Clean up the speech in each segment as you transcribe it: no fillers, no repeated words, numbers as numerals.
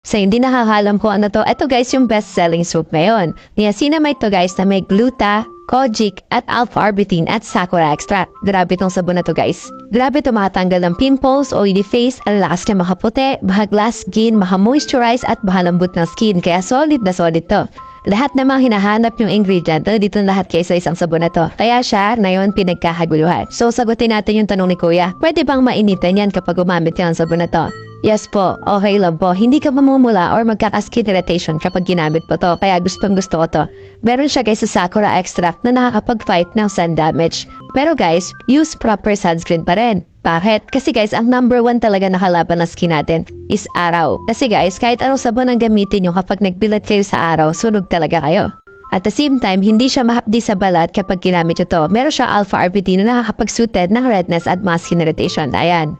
Sa hindi nakakalam ko ano to, ito guys yung best-selling soap ngayon. Niacinamide to guys na may gluta, kojic, at alpha-arbutin at sakura extract. Grabe tong sabon na to guys. Grabe to makatanggal ng pimples, oily face, ang lakas niya makaputi, bahaglas skin, maka-moisturize at bahalambot ng skin. Kaya solid na solid to. Lahat na mga hinahanap yung ingredient, dito na lahat kayo sa isang sabon na to. Kaya siya, na yun, pinagkakaguluhan. So, sagutin natin yung tanong ni Kuya. Pwede bang mainitan yan kapag gumamit yan ang sabon na to? Yes po, okay lang po. Hindi ka mamumula or magkaka-skin irritation kapag ginamit po to. Kaya gustong gusto ko to. Meron siya guys sa Sakura extract na nakakapag-fight ng sun damage. Pero guys, use proper sunscreen pa rin. Bakit? Kasi guys, ang number 1 talaga nakalaban ng skin natin is araw. Kasi guys, kahit anong sabon ang gamitin nyo kapag nagbilat kayo sa araw, sunog talaga kayo. At the same time, hindi siya mahapdi sa balat kapag ginamit nyo to. Meron siya alpha-arbutin na nakakapag-suited ng redness at mga skin irritation. Ayan.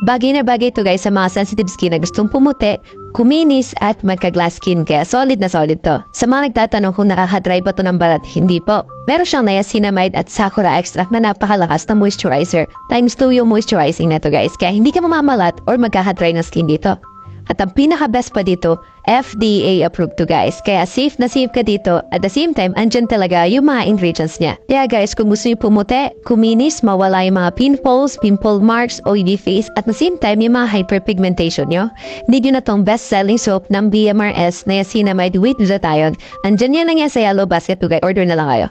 Bagay na bagay ito guys sa mga sensitive skin na gustong pumuti, kuminis at magka-glass skin kaya solid na solid to. Sa mga nagtatanong kung nakaka-dry ba to ng balat, hindi po. Meron siyang niacinamide at sakura extract na napakalakas na moisturizer. Times 2 yung moisturizing na to guys kaya hindi ka mamamalat or magkaka-dry na skin dito. At ang pinaka-best pa dito, FDA approved to guys. Kaya safe na safe ka dito. At the same time, andyan talaga yung mga ingredients niya. Kaya guys, kung gusto niyo pumuti, kuminis, mawala yung mga pimples, pimple marks, oily face, at the same time, yung mga hyperpigmentation nyo, need nyo na tong best-selling soap ng BMRS na Niacinamide with Glutathione. Andyan yan lang yan sa yellow basket to guys. Order na lang kayo.